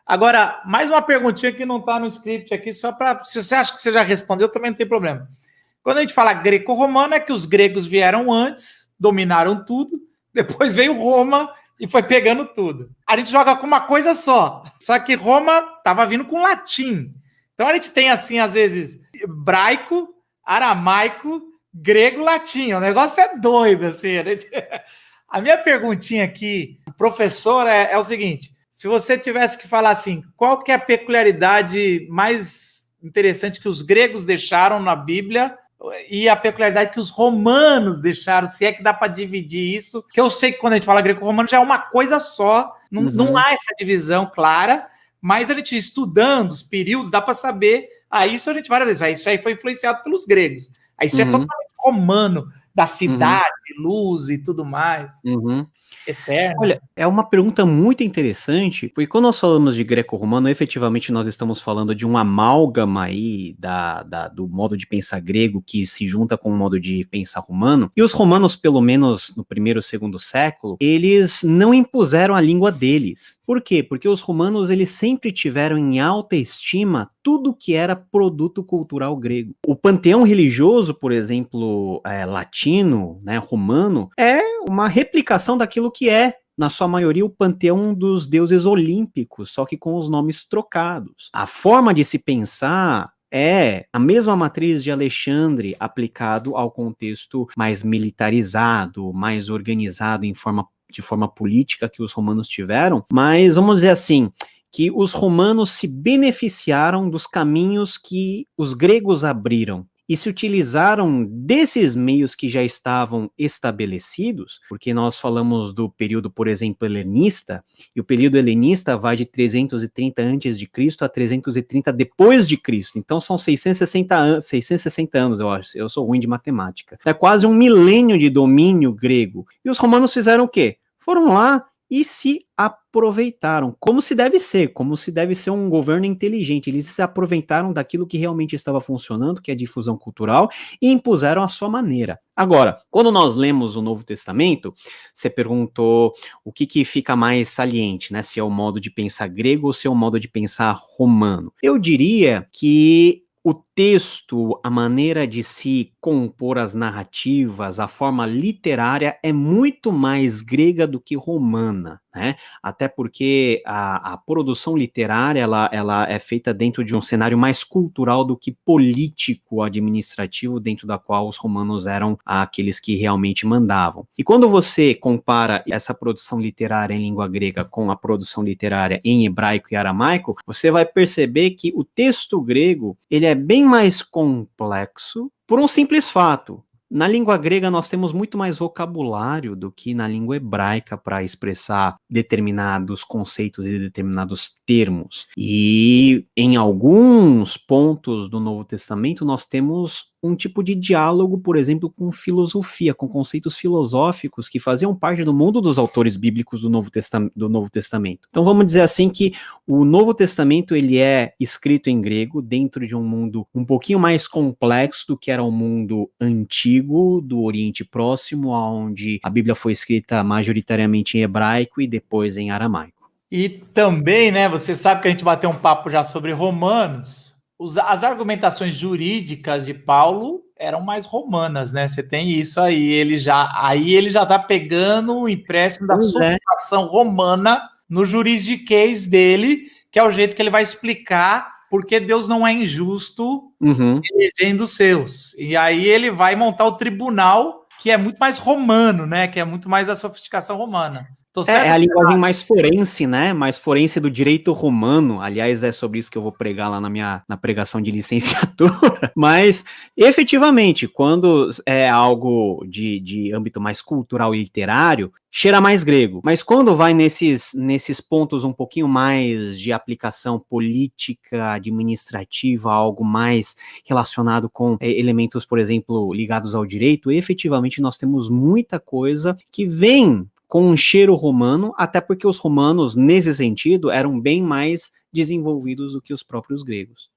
Agora, mais uma perguntinha que não está no script aqui, só para. Se você acha que você já respondeu, também não tem problema. Quando a gente fala greco-romano, é que os gregos vieram antes, dominaram tudo, depois veio Roma e foi pegando tudo. A gente joga com uma coisa só que Roma estava vindo com latim. Então a gente tem, assim, às vezes, hebraico, aramaico, grego, latim. O negócio é doido, assim. A minha perguntinha aqui, professor, é o seguinte: se você tivesse que falar assim, qual que é a peculiaridade mais interessante que os gregos deixaram na Bíblia e a peculiaridade que os romanos deixaram, se é que dá para dividir isso? Porque eu sei que quando a gente fala grego-romano já é uma coisa só, não há essa divisão clara, mas a gente estudando os períodos dá para saber, isso a gente várias vezes, isso aí foi influenciado pelos gregos, isso é totalmente romano, da cidade, luz e tudo mais. Eterno. Olha, é uma pergunta muito interessante, porque quando nós falamos de greco-romano, efetivamente nós estamos falando de um amálgama aí do modo de pensar grego que se junta com o modo de pensar romano, e os romanos, pelo menos no primeiro e segundo século, eles não impuseram a língua deles. Por quê? Porque os romanos, eles sempre tiveram em alta estima tudo que era produto cultural grego. O panteão religioso, por exemplo, latino, né, romano, é uma replicação daquilo que é, na sua maioria, o panteão dos deuses olímpicos, só que com os nomes trocados. A forma de se pensar é a mesma matriz de Alexandre aplicado ao contexto mais militarizado, mais organizado de forma política que os romanos tiveram, mas vamos dizer assim, que os romanos se beneficiaram dos caminhos que os gregos abriram e se utilizaram desses meios que já estavam estabelecidos, porque nós falamos do período, por exemplo, helenista, e o período helenista vai de 330 a.C. a 330 depois de Cristo. Então são 660 anos, eu acho. Eu sou ruim de matemática. É quase um milênio de domínio grego. E os romanos fizeram o quê? Foram lá e se aproveitaram, como se deve ser um governo inteligente. Eles se aproveitaram daquilo que realmente estava funcionando, que é a difusão cultural, e impuseram a sua maneira. Agora, quando nós lemos o Novo Testamento, você perguntou o que fica mais saliente, né? Se é o modo de pensar grego ou se é o modo de pensar romano. Eu diria que o texto, a maneira de se compor as narrativas, a forma literária é muito mais grega do que romana, né? Até porque a produção literária ela é feita dentro de um cenário mais cultural do que político, administrativo, dentro da qual os romanos eram aqueles que realmente mandavam. E quando você compara essa produção literária em língua grega com a produção literária em hebraico e aramaico, você vai perceber que o texto grego ele é bem mais complexo por um simples fato. Na língua grega nós temos muito mais vocabulário do que na língua hebraica para expressar determinados conceitos e determinados termos. E em alguns pontos do Novo Testamento nós temos um tipo de diálogo, por exemplo, com filosofia, com conceitos filosóficos que faziam parte do mundo dos autores bíblicos do Novo Testamento. Então vamos dizer assim que o Novo Testamento ele é escrito em grego dentro de um mundo um pouquinho mais complexo do que era o mundo antigo do Oriente Próximo, onde a Bíblia foi escrita majoritariamente em hebraico e depois em aramaico. E também, né, você sabe que a gente bateu um papo já sobre Romanos. As argumentações jurídicas de Paulo eram mais romanas, né? Você tem isso aí, ele já tá pegando o empréstimo da superação romana no juridiquês dele, que é o jeito que ele vai explicar porque Deus não é injusto elegendo os seus. E aí ele vai montar o tribunal, que é muito mais romano, né? Que é muito mais da sofisticação romana. É a linguagem mais forense, né? Mais forense do direito romano. Aliás, é sobre isso que eu vou pregar lá na pregação de licenciatura. Mas, efetivamente, quando é algo de âmbito mais cultural e literário, cheira mais grego. Mas quando vai nesses pontos um pouquinho mais de aplicação política, administrativa, algo mais relacionado com elementos, por exemplo, ligados ao direito, efetivamente nós temos muita coisa que vem com um cheiro romano, até porque os romanos, nesse sentido, eram bem mais desenvolvidos do que os próprios gregos.